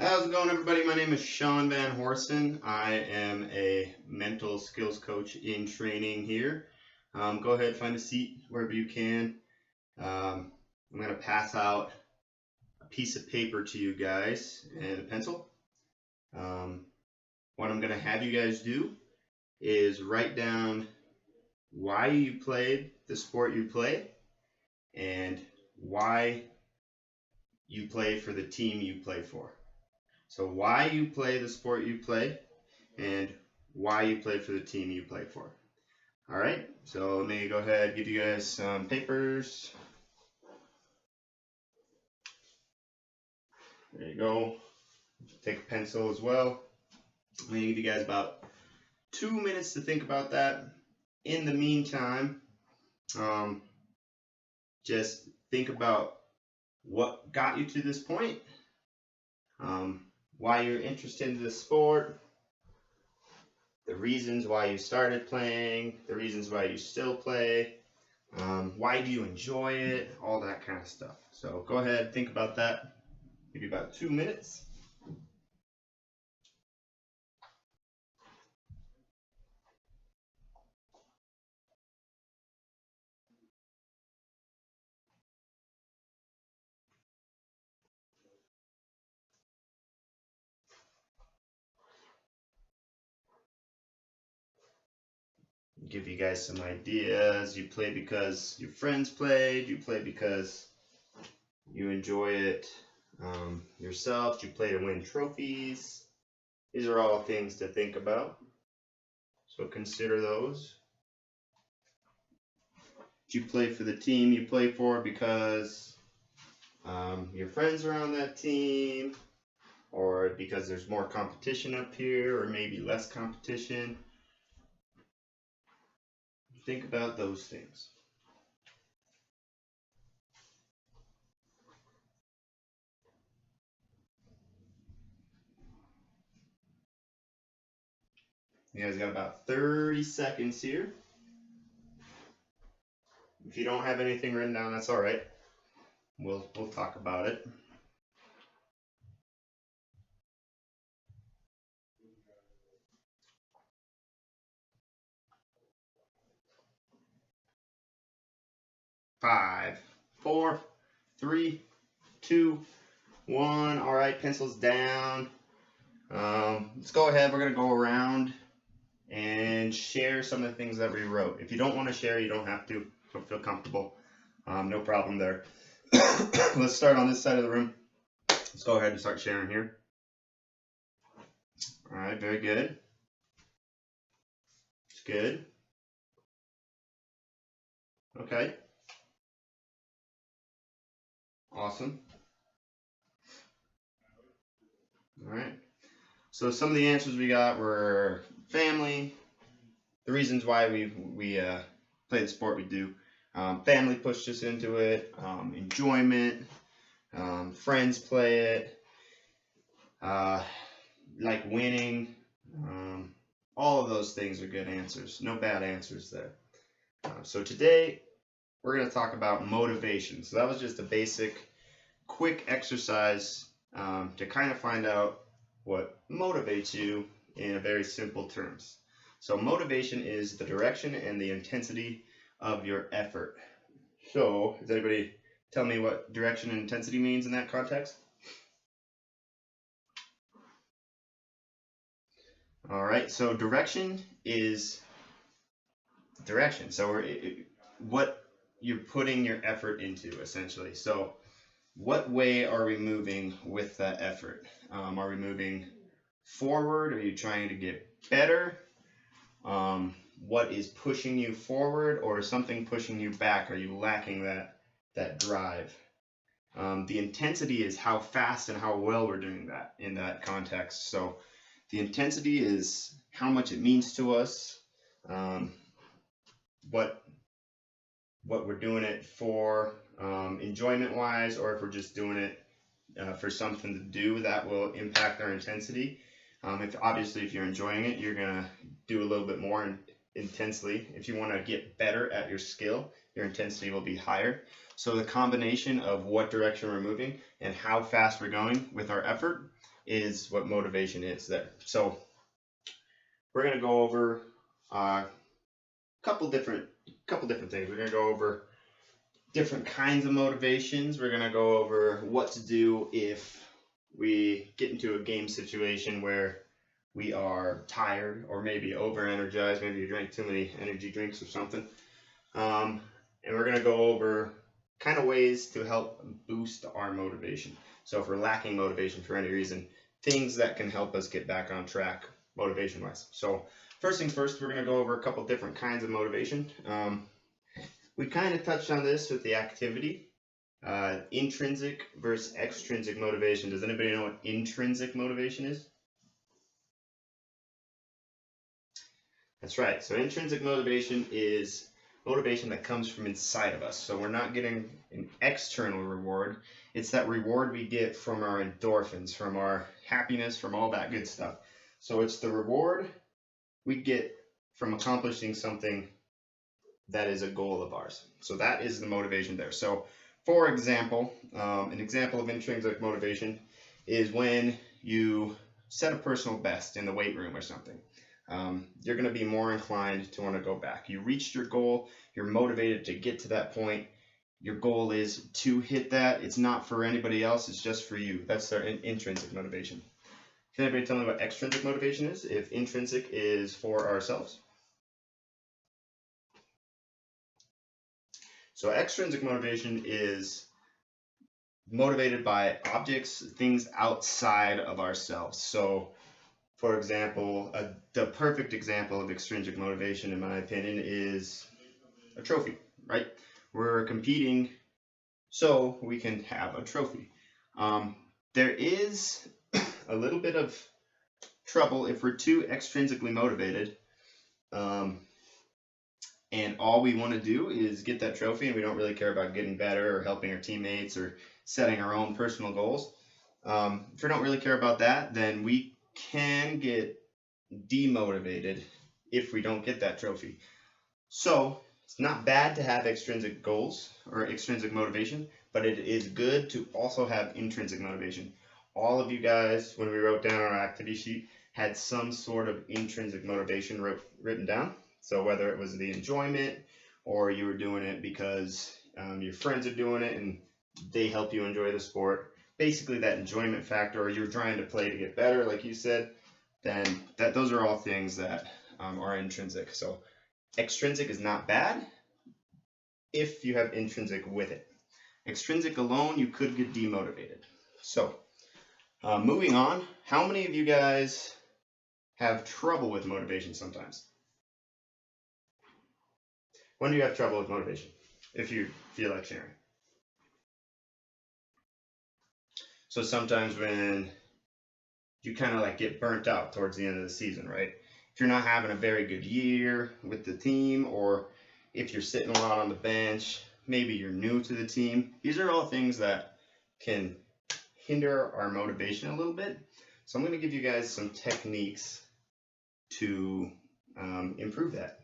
How's it going, everybody? My name is Sean Van Horsen. I am a mental skills coach in training here. Go ahead, find a seat wherever you can. I'm going to pass out a piece of paper to you guys and a pencil. What I'm going to have you guys do is write down why you played the sport you play and why you play for the team you play for. So why you play the sport you play and why you play for the team you play for. All right, so let me go ahead and give you guys some papers. There you go. Take a pencil as well. I'm going to give you guys about 2 minutes to think about that. In the meantime, just think about what got you to this point, why you're interested in the sport, the reasons why you started playing, the reasons why you still play, why do you enjoy it, all that kind of stuff. So go ahead, think about that. Give you about 2 minutes. Give you guys some ideas. You play because your friends played, you play because you enjoy it yourself, you play to win trophies. These are all things to think about, so consider those. You play for the team you play for because your friends are on that team, or because there's more competition up here, or maybe less competition. Think about those things. You guys got about 30 seconds here. If you don't have anything written down, that's all right. We'll talk about it. Five, 4, 3, 2, 1. All right, pencils down. Let's go ahead. We're gonna go around and share some of the things that we wrote. If you don't want to share, you don't have to. Don't feel comfortable. No problem there. Let's start on this side of the room. Let's go ahead and start sharing here. All right, very good. It's good. Okay. Awesome. All right. So some of the answers we got were family, the reasons why we play the sport we do. Family pushed us into it. Enjoyment. Friends play it. Like winning. All of those things are good answers. No bad answers there. So today we're going to talk about motivation. So that was just a basic, quick exercise to kind of find out what motivates you in very simple terms. So motivation is the direction and the intensity of your effort. So does anybody tell me what direction and intensity means in that context? All right, so direction is direction. So what you're putting your effort into, essentially. So what way are we moving with that effort? Are we moving forward? Are you trying to get better? What is pushing you forward, or is something pushing you back? Are you lacking that drive? The intensity is how fast and how well we're doing that in that context. So the intensity is how much it means to us, what we're doing it for, enjoyment wise, or if we're just doing it for something to do, that will impact our intensity. If you're enjoying it, you're gonna do a little bit more intensely. If you want to get better at your skill, your intensity will be higher. So the combination of what direction we're moving and how fast we're going with our effort is what motivation is there. So we're going to go over a couple different things. We're going to go over different kinds of motivations. We're going to go over what to do if we get into a game situation where we are tired or maybe over energized. Maybe you drank too many energy drinks or something. And we're going to go over kind of ways to help boost our motivation. So if we're lacking motivation for any reason, things that can help us get back on track motivation wise. So first things first, we're going to go over a couple different kinds of motivation. We kind of touched on this with the activity, intrinsic versus extrinsic motivation. Does anybody know what intrinsic motivation is? That's right. So intrinsic motivation is motivation that comes from inside of us. So we're not getting an external reward. It's that reward we get from our endorphins, from our happiness, from all that good stuff. So it's the reward we get from accomplishing something that is a goal of ours. So that is the motivation there. So for example, an example of intrinsic motivation is when you set a personal best in the weight room or something. You're going to be more inclined to want to go back. You reached your goal. You're motivated to get to that point. Your goal is to hit that. It's not for anybody else. It's just for you. That's their intrinsic motivation. Can anybody tell me what extrinsic motivation is? If intrinsic is for ourselves. So extrinsic motivation is motivated by objects, things outside of ourselves. So for example, the perfect example of extrinsic motivation, in my opinion, is a trophy, right? We're competing so we can have a trophy. There is a little bit of trouble if we're too extrinsically motivated, and all we want to do is get that trophy, and we don't really care about getting better or helping our teammates or setting our own personal goals. If we don't really care about that, then we can get demotivated if we don't get that trophy. So it's not bad to have extrinsic goals or extrinsic motivation, but it is good to also have intrinsic motivation. All of you guys, when we wrote down our activity sheet, had some sort of intrinsic motivation written down. So whether it was the enjoyment or you were doing it because your friends are doing it and they help you enjoy the sport, basically that enjoyment factor, or you're trying to play to get better, like you said, then those are all things that are intrinsic. So extrinsic is not bad if you have intrinsic with it. Extrinsic alone, you could get demotivated. So moving on, how many of you guys have trouble with motivation sometimes? When do you have trouble with motivation, if you feel like sharing? So sometimes when you kind of like get burnt out towards the end of the season, right? If you're not having a very good year with the team, or if you're sitting a lot on the bench, maybe you're new to the team, these are all things that can hinder our motivation a little bit. So I'm going to give you guys some techniques to improve that.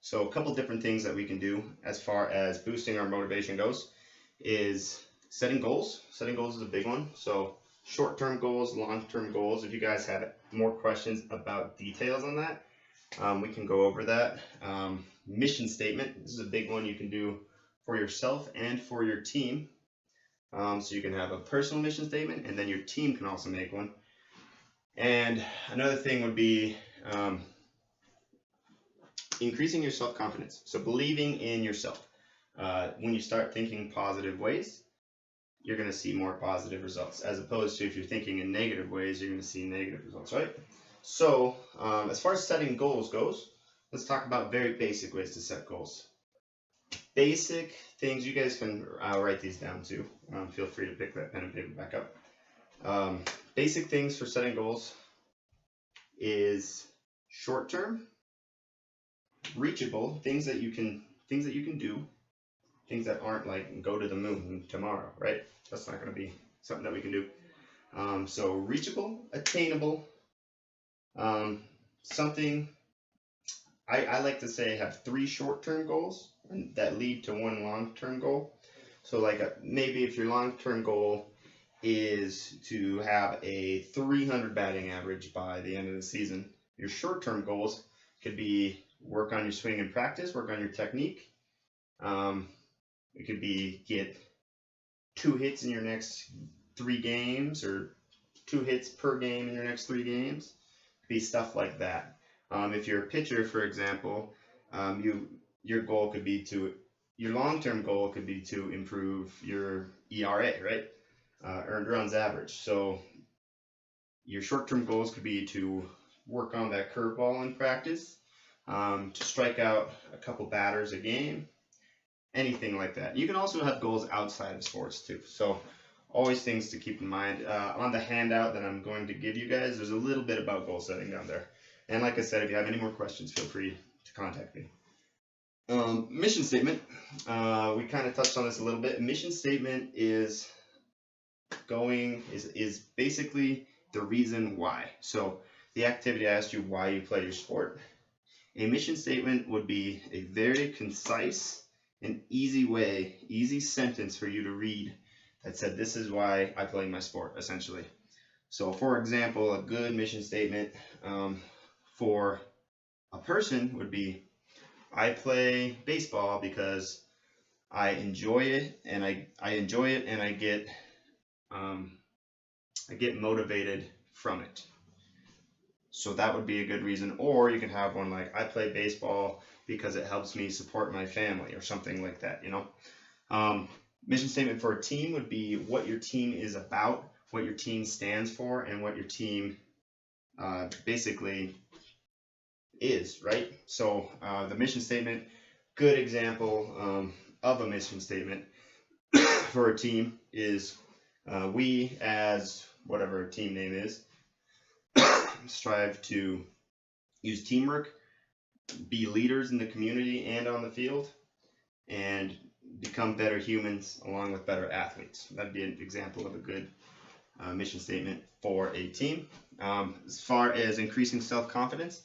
So a couple different things that we can do as far as boosting our motivation goes is setting goals. Setting goals is a big one. So short-term goals, long-term goals. If you guys have more questions about details on that, we can go over that. Mission statement. This is a big one you can do for yourself and for your team. So you can have a personal mission statement, and then your team can also make one. And another thing would be increasing your self-confidence. So believing in yourself. When you start thinking positive ways, you're going to see more positive results, as opposed to if you're thinking in negative ways, you're going to see negative results, right? So as far as setting goals goes, let's talk about very basic ways to set goals. Basic things, you guys can write these down too. Feel free to pick that pen and paper back up. Basic things for setting goals is short-term, reachable, things that you can do, things that aren't like go to the moon tomorrow, right? That's not going to be something that we can do. So reachable, attainable, something. I like to say have 3 short-term goals that lead to 1 long-term goal. So like maybe if your long-term goal is to have a 300 batting average by the end of the season. Your short-term goals could be work on your swing in practice, work on your technique. It could be get 2 hits in your next 3 games, or 2 hits per game in your next 3 games. It could be stuff like that. If you're a pitcher, for example, your goal could be your long-term goal could be to improve your ERA, right? Earned runs average. So your short-term goals could be to work on that curveball in practice, to strike out a couple batters a game, anything like that. You can also have goals outside of sports too. So always things to keep in mind. On the handout that I'm going to give you guys, there's a little bit about goal setting down there. And like I said, if you have any more questions, feel free to contact me. Mission statement. We kind of touched on this a little bit. Mission statement is basically the reason why. So the activity I asked you why you play your sport. A mission statement would be a very concise and easy sentence for you to read that said, this is why I play my sport, essentially. So for example, a good mission statement for a person would be, I play baseball because I enjoy it, and I get motivated from it. So that would be a good reason. Or you can have one like, I play baseball because it helps me support my family, or something like that, you know. Mission statement for a team would be what your team is about, what your team stands for, and what your team basically is, right? So the mission statement, good example of a mission statement for a team is, we as whatever team name is strive to use teamwork, be leaders in the community and on the field, and become better humans along with better athletes. That'd be an example of a good mission statement for a team. As far as increasing self-confidence,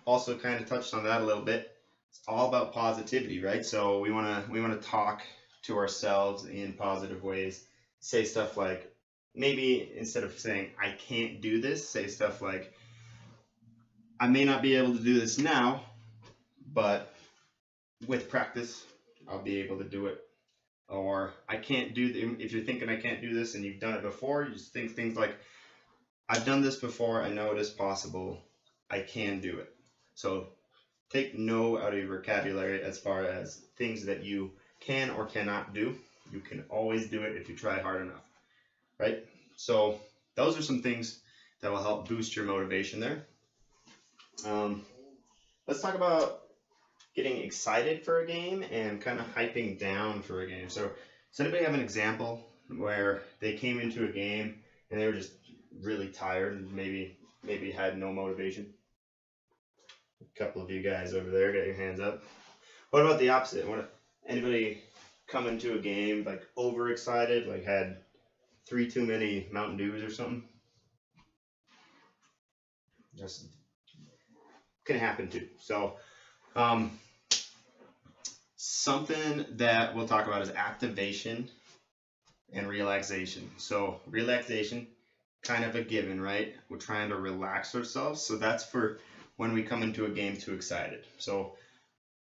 also kind of touched on that a little bit. It's all about positivity, right? So we want to talk to ourselves in positive ways. Say stuff like, maybe instead of saying I can't do this, say stuff like, I may not be able to do this now, but with practice I'll be able to do it. Or I can't do if you're thinking I can't do this and you've done it before, you just think things like, I've done this before, I know it is possible, I can do it. So take no out of your vocabulary as far as things that you can or cannot do. You can always do it if you try hard enough, right? So those are some things that will help boost your motivation there. Let's talk about getting excited for a game and kind of hyping down for a game. So does anybody have an example where they came into a game and they were just really tired and maybe had no motivation? A couple of you guys over there, got your hands up. What about the opposite? Anybody come into a game like overexcited, like had 3 too many Mountain Dews or something? Just can happen too. So something that we'll talk about is activation and relaxation. So relaxation, kind of a given, right? We're trying to relax ourselves. So that's for when we come into a game too excited. So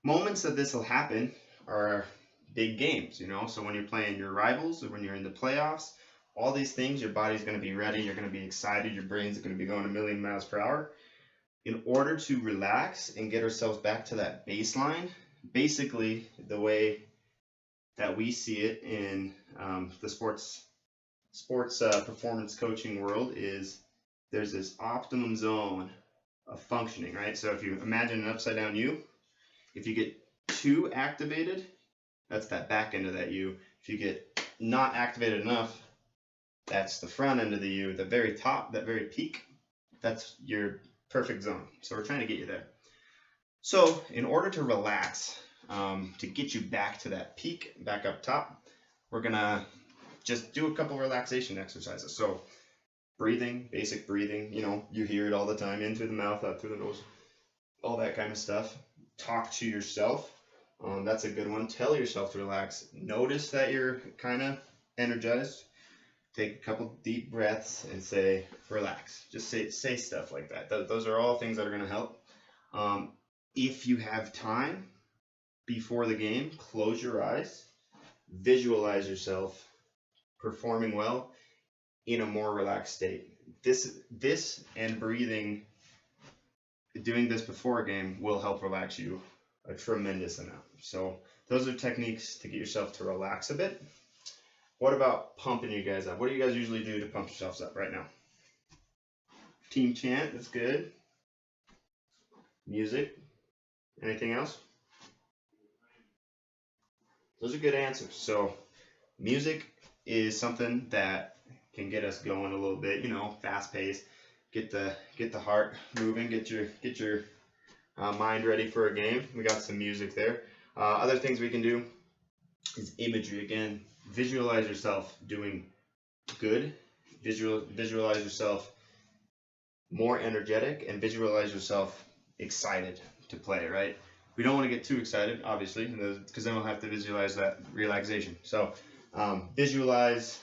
moments that this will happen are big games, you know. So when you're playing your rivals, or when you're in the playoffs, all these things, your body's going to be ready, you're going to be excited, your brain's going to be going a million miles per hour. In order to relax and get ourselves back to that baseline, basically the way that we see it in the sports performance coaching world is there's this optimum zone of functioning, right? So if you imagine an upside down U, if you get too activated, that's that back end of that U. If you get not activated enough, that's the front end of the U. The very top, that very peak, that's your perfect zone. So we're trying to get you there. So in order to relax, to get you back to that peak, back up top, we're gonna just do a couple relaxation exercises. So breathing, basic breathing, you know, you hear it all the time, in through the mouth, out through the nose, all that kind of stuff. Talk to yourself. That's a good one. Tell yourself to relax. Notice that you're kind of energized. take a couple deep breaths and say, relax. Just say stuff like that. Those are all things that are going to help. If you have time before the game, close your eyes, visualize yourself performing well in a more relaxed state. This and breathing, doing this before a game will help relax you a tremendous amount. So those are techniques to get yourself to relax a bit. What about pumping you guys up? What do you guys usually do to pump yourselves up right now? Team chant, that's good. Music. Anything else? Those are good answers. So music is something that can get us going a little bit, fast paced, get the heart moving, get your mind ready for a game. We got some music there. Other things we can do is imagery. Again, visualize yourself doing good. Visualize yourself more energetic, and visualize yourself excited to play, right? We don't want to get too excited, obviously, because then we'll have to visualize that relaxation. So visualize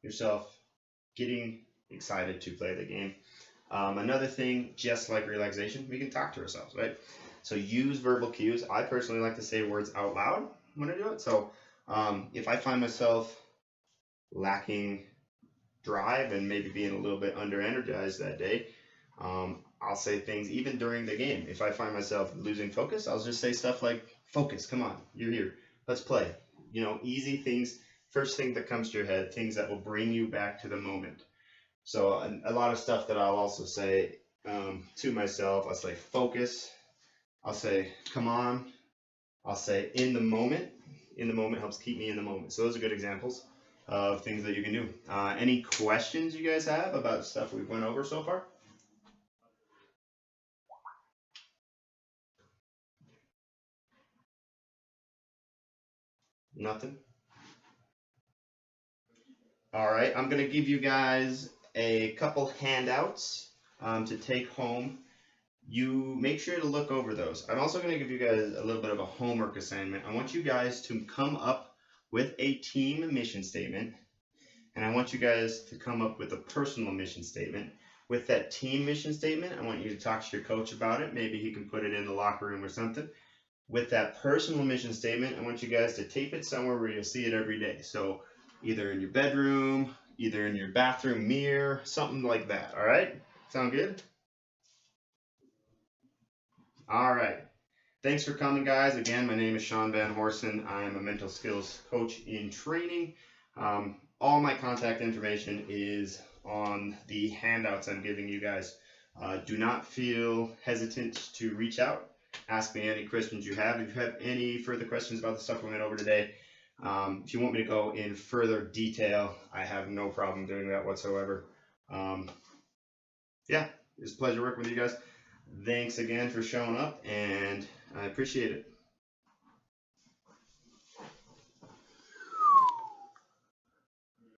yourself getting excited to play the game. Another thing, just like relaxation, we can talk to ourselves, right? So use verbal cues. I personally like to say words out loud when I do it. So if I find myself lacking drive and maybe being a little bit under energized that day, I'll say things even during the game. If I find myself losing focus, I'll just say stuff like, focus, come on, you're here, let's play. Easy things, first thing that comes to your head, things that will bring you back to the moment. So a lot of stuff that I'll also say to myself, I'll say focus, I'll say come on, I'll say in the moment. In the moment helps keep me in the moment. So those are good examples of things that you can do. Any questions you guys have about stuff we've went over so far? Nothing? All right, I'm going to give you guys a couple handouts to take home. You make sure to look over those. I'm also going to give you guys a little bit of a homework assignment. I want you guys to come up with a team mission statement, and I want you guys to come up with a personal mission statement. With that team mission statement, I want you to talk to your coach about it. Maybe he can put it in the locker room or something. With that personal mission statement, I want you guys to tape it somewhere where you'll see it every day. So either in your bedroom, either in your bathroom mirror, something like that. All right? Sound good? All right. Thanks for coming, guys. Again, my name is Sean Van Horsen. I am a mental skills coach in training. All my contact information is on the handouts I'm giving you guys. Do not feel hesitant to reach out. Ask me any questions you have. If you have any further questions about the stuff we went over today, if you want me to go in further detail, I have no problem doing that whatsoever. Yeah, it's a pleasure working with you guys. Thanks again for showing up, and I appreciate it.